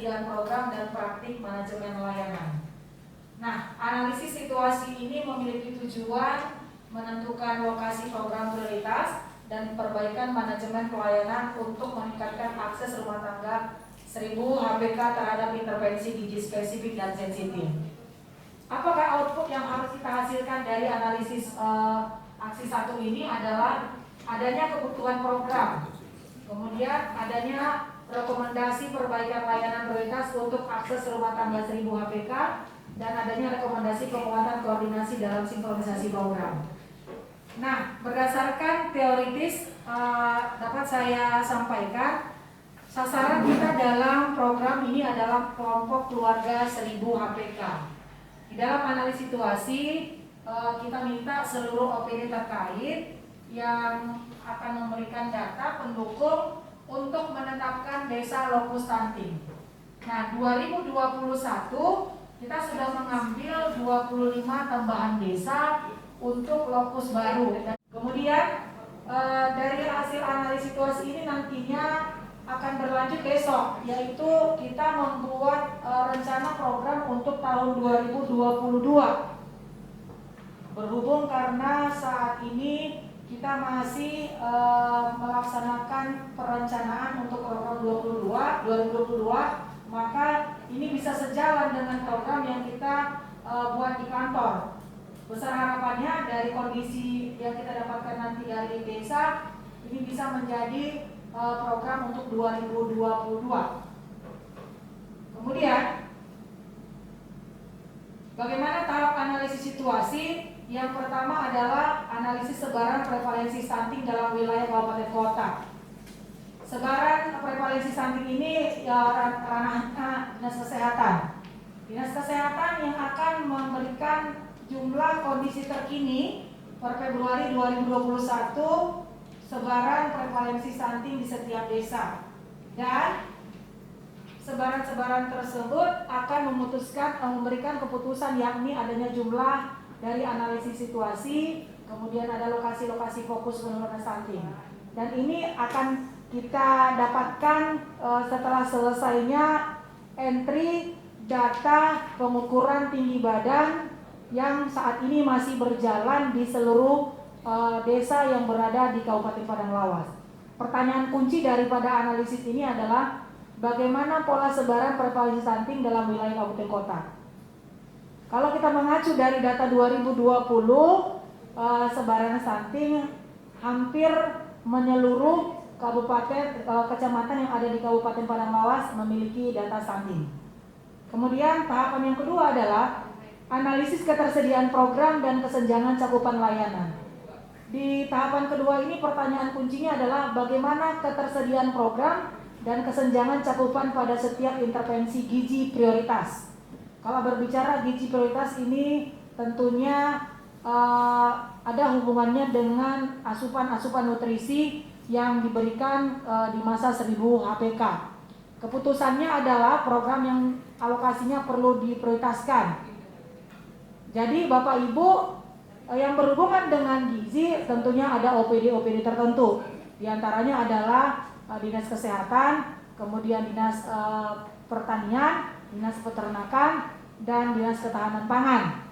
ketersediaan program dan praktik manajemen layanan. Nah, analisis situasi ini memiliki tujuan menentukan lokasi program prioritas dan perbaikan manajemen pelayanan untuk meningkatkan akses rumah tangga 1000 HPK terhadap intervensi gizi spesifik dan sensitif. Apakah output yang harus kita hasilkan dari analisis aksi 1 ini adalah adanya kebutuhan program, kemudian adanya rekomendasi perbaikan layanan prioritas untuk akses rumah tangga 1000 HPK, dan adanya rekomendasi penguatan koordinasi dalam sinkronisasi program. Nah, berdasarkan teoritis dapat saya sampaikan, sasaran kita dalam program ini adalah kelompok keluarga 1000 HPK. Di dalam analisis situasi, kita minta seluruh OPD terkait yang akan memberikan data pendukung untuk menetapkan desa lokus stunting. Nah, 2021 kita sudah mengambil 25 tambahan desa untuk lokus baru. Kemudian dari hasil analisis situasi ini nantinya akan berlanjut besok, yaitu kita membuat rencana program untuk tahun 2022. Berhubung karena saat ini kita masih melaksanakan perencanaan untuk program 2022, maka ini bisa sejalan dengan program yang kita buat di kantor. Besar harapannya dari kondisi yang kita dapatkan nanti dari desa, ini bisa menjadi program untuk 2022. Kemudian, bagaimana tahap analisis situasi? Yang pertama adalah analisis sebaran prevalensi stunting dalam wilayah kabupaten kota. Sebaran prevalensi stunting ini ranahnya Dinas Kesehatan. Dinas Kesehatan yang akan memberikan jumlah kondisi terkini per Februari 2021 sebaran prevalensi stunting di setiap desa, dan sebaran-sebaran tersebut akan memberikan keputusan, yakni adanya jumlah dari analisis situasi, kemudian ada lokasi-lokasi fokus penurunan stunting, dan ini akan kita dapatkan setelah selesainya entry data pengukuran tinggi badan yang saat ini masih berjalan di seluruh desa yang berada di Kabupaten Padang Lawas. Pertanyaan kunci daripada analisis ini adalah bagaimana pola sebaran prevalensi stunting dalam wilayah kabupaten kota. Kalau kita mengacu dari data 2020, sebaran stunting hampir menyeluruh kabupaten, kecamatan yang ada di Kabupaten Padang Lawas memiliki data stunting. Kemudian tahapan yang kedua adalah analisis ketersediaan program dan kesenjangan cakupan layanan. Di tahapan kedua ini pertanyaan kuncinya adalah bagaimana ketersediaan program dan kesenjangan cakupan pada setiap intervensi gizi prioritas. Kalau berbicara gizi prioritas ini tentunya ada hubungannya dengan asupan nutrisi yang diberikan di masa 1000 HPK. Keputusannya adalah program yang alokasinya perlu diprioritaskan. Jadi Bapak Ibu yang berhubungan dengan gizi tentunya ada OPD tertentu. Di antaranya adalah Dinas Kesehatan, kemudian Dinas Pertanian, Dinas Peternakan, dan Dinas Ketahanan Pangan.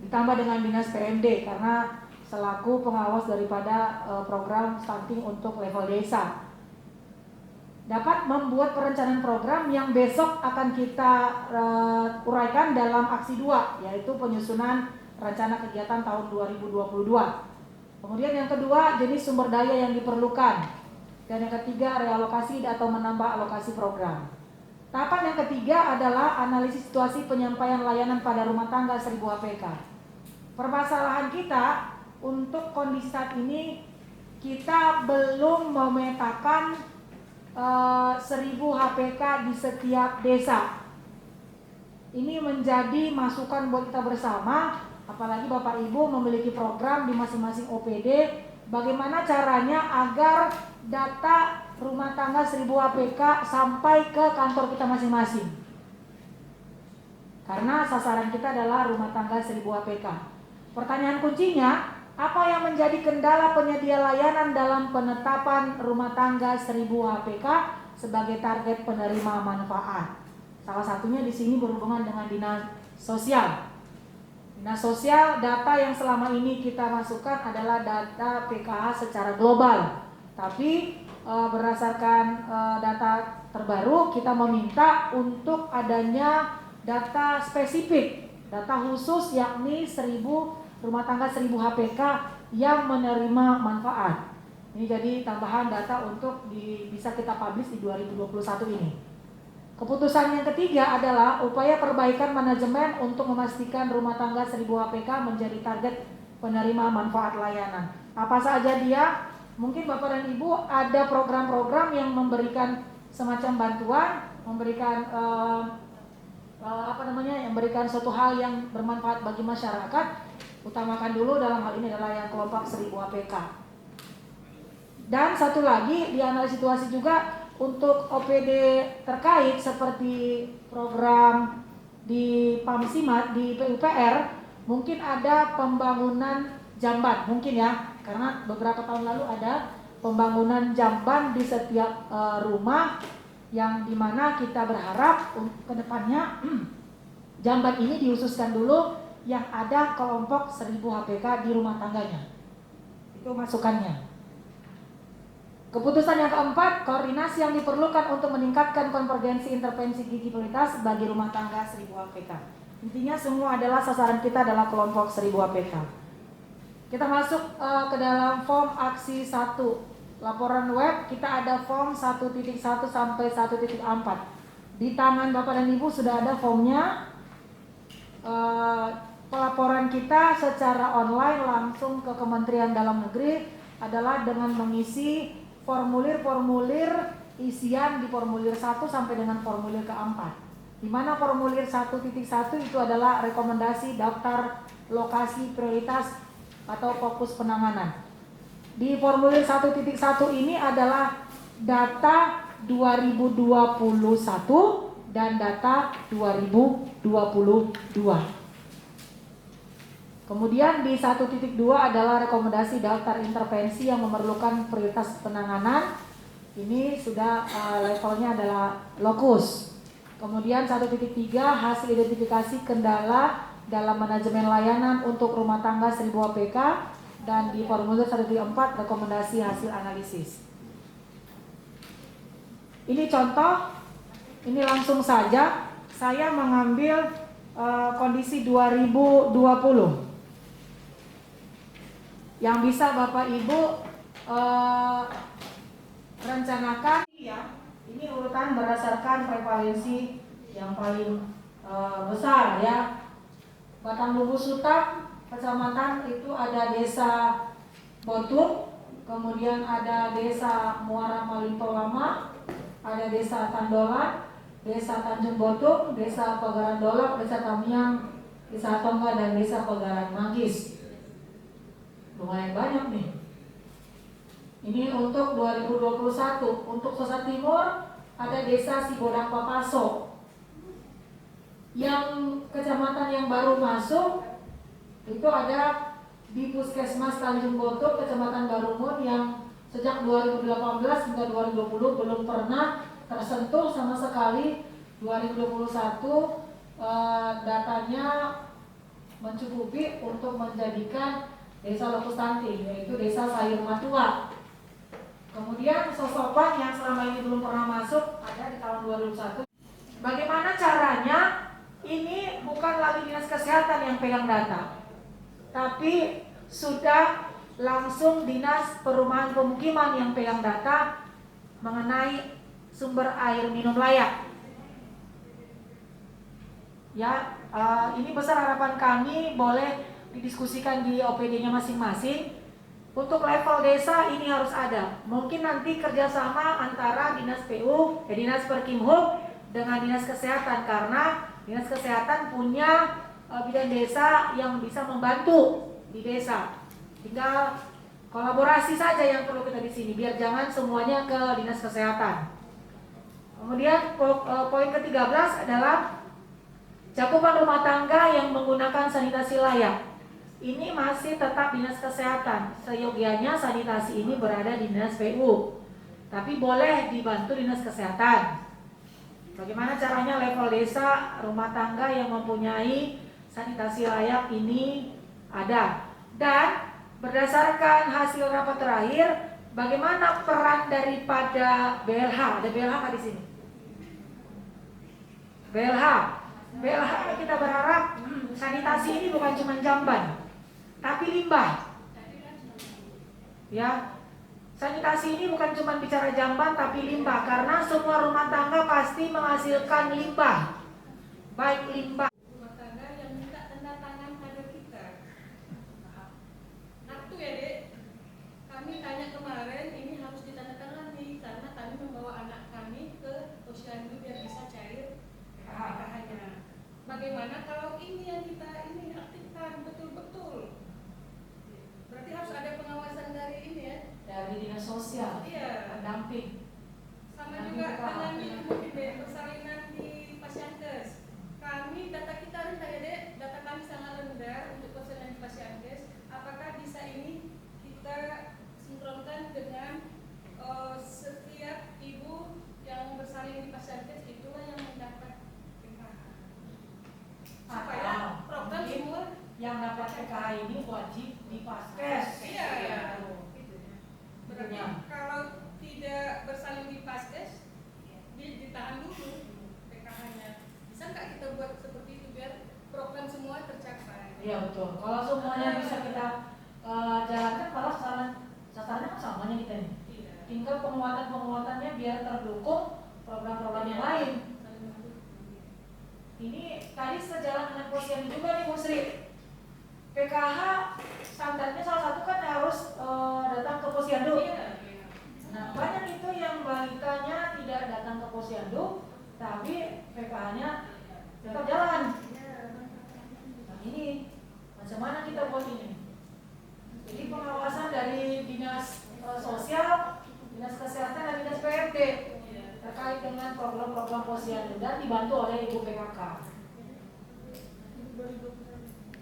Ditambah dengan Dinas PMD karena selaku pengawas daripada program stunting untuk level desa. Dapat membuat perencanaan program yang besok akan kita uraikan dalam aksi 2, yaitu penyusunan rencana kegiatan tahun 2022. Kemudian yang kedua, jenis sumber daya yang diperlukan. Dan yang ketiga, realokasi atau menambah alokasi program. Tahapan yang ketiga adalah analisis situasi penyampaian layanan pada rumah tangga 1000 HPK. Permasalahan kita untuk kondisi saat ini, kita belum memetakan 1000 HPK di setiap desa. Ini menjadi masukan buat kita bersama, apalagi Bapak Ibu memiliki program di masing-masing OPD, bagaimana caranya agar data rumah tangga 1000 HPK sampai ke kantor kita masing-masing. Karena sasaran kita adalah rumah tangga 1000 HPK. Pertanyaan kuncinya, apa yang menjadi kendala penyedia layanan dalam penetapan rumah tangga 1000 HPK sebagai target penerima manfaat. Salah satunya di sini berhubungan dengan dinas sosial. Dinas sosial, data yang selama ini kita masukkan adalah data PKH secara global. Tapi berdasarkan data terbaru, kita meminta untuk adanya data spesifik, data khusus, yakni 1000 rumah tangga 1000 HPK yang menerima manfaat. Ini jadi tambahan data untuk bisa kita publish di 2021 ini. Keputusan yang ketiga adalah upaya perbaikan manajemen untuk memastikan rumah tangga 1000 HPK menjadi target penerima manfaat layanan. Apa saja dia? Mungkin Bapak dan Ibu ada program-program yang memberikan semacam bantuan, memberikan memberikan suatu hal yang bermanfaat bagi masyarakat. Utamakan dulu dalam hal ini adalah yang kelompok 1000 HPK. Dan satu lagi, dianalisis situasi juga untuk OPD terkait seperti program di PAMSIMAT, di PUPR, mungkin ada pembangunan jamban, mungkin ya, karena beberapa tahun lalu ada pembangunan jamban di setiap rumah, yang dimana kita berharap ke depannya jamban ini dihususkan dulu yang ada kelompok 1000 HPK di rumah tangganya. Itu masukannya. Keputusan yang keempat, koordinasi yang diperlukan untuk meningkatkan konvergensi intervensi gizi prioritas bagi rumah tangga 1000 HPK. Intinya semua adalah sasaran kita adalah kelompok 1000 HPK. Kita masuk ke dalam form aksi 1. Laporan web, kita ada form 1.1 sampai 1.4. Di tangan Bapak dan Ibu sudah ada formnya. Pelaporan kita secara online langsung ke Kementerian Dalam Negeri adalah dengan mengisi formulir-formulir isian di formulir 1 sampai dengan formulir keempat. Di mana formulir 1.1 itu adalah rekomendasi daftar lokasi prioritas atau fokus penanganan. Di formulir 1.1 ini adalah data 2021 dan data 2022. Kemudian di 1.2 adalah rekomendasi daftar intervensi yang memerlukan prioritas penanganan. Ini sudah levelnya adalah lokus. Kemudian 1.3 hasil identifikasi kendala dalam manajemen layanan untuk rumah tangga 1000 HPK, dan di formulir 1.4 rekomendasi hasil analisis. Ini contoh, ini langsung saja saya mengambil kondisi 2020. Yang bisa Bapak Ibu rencanakan ya. Ini urutan berdasarkan prevalensi yang paling besar ya. Batang Lubu Sutak, kecamatan itu ada desa Botuk, kemudian ada desa Muara Malinto Lama, ada desa Tandolan, desa Tanjung Botuk, desa Pagaran Dolok, desa Tamiang, desa Tongga, dan desa Pagaran Manggis. Lumayan banyak nih. Ini untuk 2021. Untuk Sosat Timur ada desa Sibodang Papaso. Yang kecamatan yang baru masuk itu ada di Puskesmas Tanjung Botuk, Kecamatan Barumun, yang sejak 2018 hingga 2020 belum pernah tersentuh sama sekali. 2021 datanya mencukupi untuk menjadikan desa lokus stunting, yaitu desa Sayur Matua. Kemudian Sosopan yang selama ini belum pernah masuk ada di tahun 2001. Bagaimana caranya? Ini bukan lagi dinas kesehatan yang pegang data, tapi sudah langsung dinas perumahan pemukiman yang pegang data mengenai sumber air minum layak. Ya, ini besar harapan kami boleh didiskusikan di OPD-nya masing-masing. Untuk level desa ini harus ada. Mungkin nanti kerjasama antara Dinas PU, Dinas Perkimhub dengan Dinas Kesehatan, karena Dinas Kesehatan punya bidan desa yang bisa membantu di desa. Tinggal kolaborasi saja yang perlu kita di sini, biar jangan semuanya ke Dinas Kesehatan. Kemudian poin ke-13 adalah cakupan rumah tangga yang menggunakan sanitasi layak. Ini masih tetap Dinas Kesehatan. Seyogianya sanitasi ini berada di Dinas PU. tapi boleh dibantu dinas kesehatan. Bagaimana caranya? Level desa, rumah tangga yang mempunyai sanitasi layak ini ada. Dan berdasarkan hasil rapat terakhir, bagaimana peran daripada BLH? Ada BLH di sini? BLH kita berharap sanitasi ini bukan cuma jamban, tapi limbah. Ya, sanitasi ini bukan cuma bicara jamban, tapi limbah, karena semua rumah tangga pasti menghasilkan limbah, baik limbah. Rumah tangga yang minta tanda tangan kader kita. Nah itu ya dek, kami tanya kemarin ini harus ditandatangani karena kami membawa anak kami ke posyandu biar bisa cair PKH-nya. Bagaimana kalau ini yang kita ini aktifkan betul-betul? Berarti harus ada pengawasan dari ini ya? Dari dinas sosial, iya, pendamping. sama juga dengan ini mungkin deh, persalinan di Pasyankes. Kami data kita rendah ya dek, data kami sangat rendah untuk persalinan di Pasyankes. Apakah bisa ini kita sinkronkan dengan setiap ibu yang bersalin di Pasyankes itulah yang mendapat PKH? Supaya program semua yang dapat PKH ini wajib di Paskes. Iya. Berarti kalau tidak bersalin di Paskes, ditahan dulu PKH-nya. Bisa nggak kita buat seperti itu biar program semua tercapai? Iya betul. Kalau semuanya bisa kita jalankan, malah sasarannya kan samanya kita nih. Iya. Tinggal penguatannya biar terdukung program-program yang lain. Ini tadi sejalan dengan posyandu juga nih Bu Sri. PKH standarnya salah satu kan harus datang ke posyandu. Nah banyak itu yang balitanya tidak datang ke posyandu, tapi PKH-nya tetap jalan. Nah ini macam mana kita buat ini? Jadi pengawasan dari dinas sosial, dinas kesehatan dan dinas PRT terkait dengan program-program posyandu dan dibantu oleh Ibu PKK.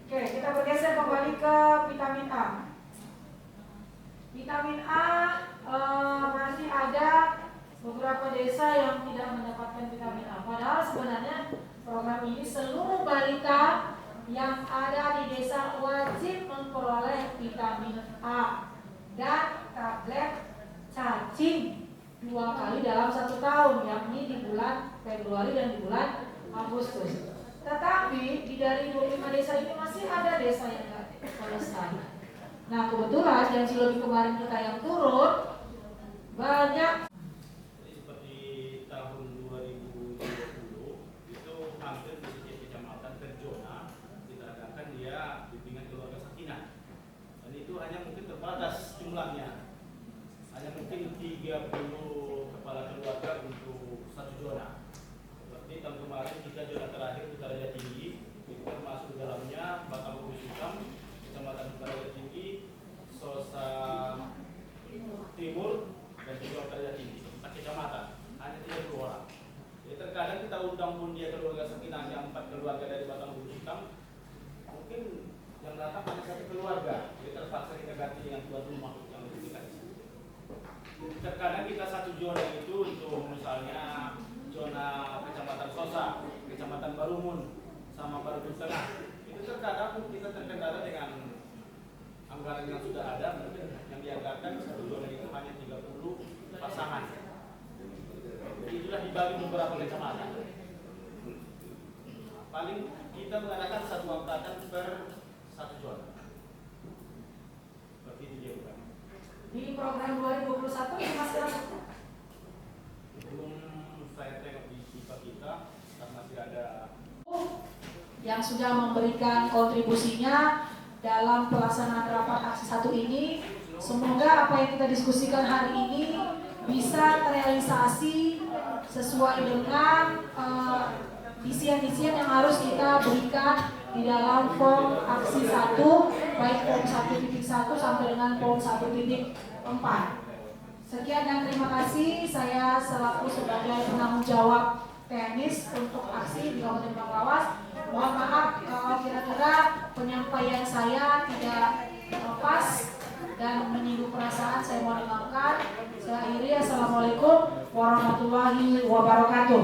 Oke, kita bergeser kembali ke vitamin A. Vitamin A masih ada beberapa desa yang tidak mendapatkan vitamin A. Padahal sebenarnya program ini seluruh balita yang ada di desa wajib memperoleh vitamin A dan tablet cacing 2 kali dalam 1 tahun, yakni di bulan Februari dan di bulan Agustus. Tetapi di dari 25 desa ini masih ada desa yang tidak selesai. Nah kebetulan yang Cilobi kemarin kita yang turun banyak. Jadi seperti tahun 2020 itu hampir di setiap kecamatan terjona kita adakan dia bimbingan keluarga sakinah. Dan itu hanya mungkin terbatas jumlahnya. Hanya mungkin 30 kepala keluarga untuk 1 zona. Seperti tahun kemarin kita zona terakhir di Raja Tinggi, itu termasuk di dalamnya Batang Kusukam, Kecamatan Raja Tinggi, Sosa Timur, dan juga Raja Tinggi. 4 kecamatan, hanya 30 orang. Jadi terkadang kita undang pun dia keluarga sakinahnya 4 keluarga dari Batang Kusukam, mungkin yang datang hanya 1 keluarga. Jadi terpaksa kita ganti dengan tuan rumah yang lebih dekat. Terkadang kita 1 zona itu untuk misalnya zona Kecamatan Sosa, Kecamatan Barumun, sama Barumun Tengah. Itu terkadang kita terkendala dengan anggaran yang sudah ada, mungkin yang dianggarkan 1 zona itu hanya 30 pasangan. Jadi itulah dibagi beberapa kecamatan. Paling kita mengadakan 1 angkatan per 1 zona. Seperti itu dia bukan. Di program 2021 ini masih ada. Belum saya tengok di IPA kita karena masih ada yang sudah memberikan kontribusinya dalam pelaksanaan rapat aksi 1 ini. Semoga apa yang kita diskusikan hari ini bisa terrealisasi sesuai dengan isian-isian yang harus kita berikan di dalam form aksi 1, baik form 1.1 sampai dengan form 1.4. Sekian dan terima kasih. Saya selaku sebagai penanggung jawab teknis untuk aksi di Kabupaten Banglawas, mohon maaf kalau kira-kira penyampaian saya tidak pas dan menyinggung perasaan saya mohon dimaafkan. Saya akhiri. Assalamualaikum warahmatullahi wabarakatuh.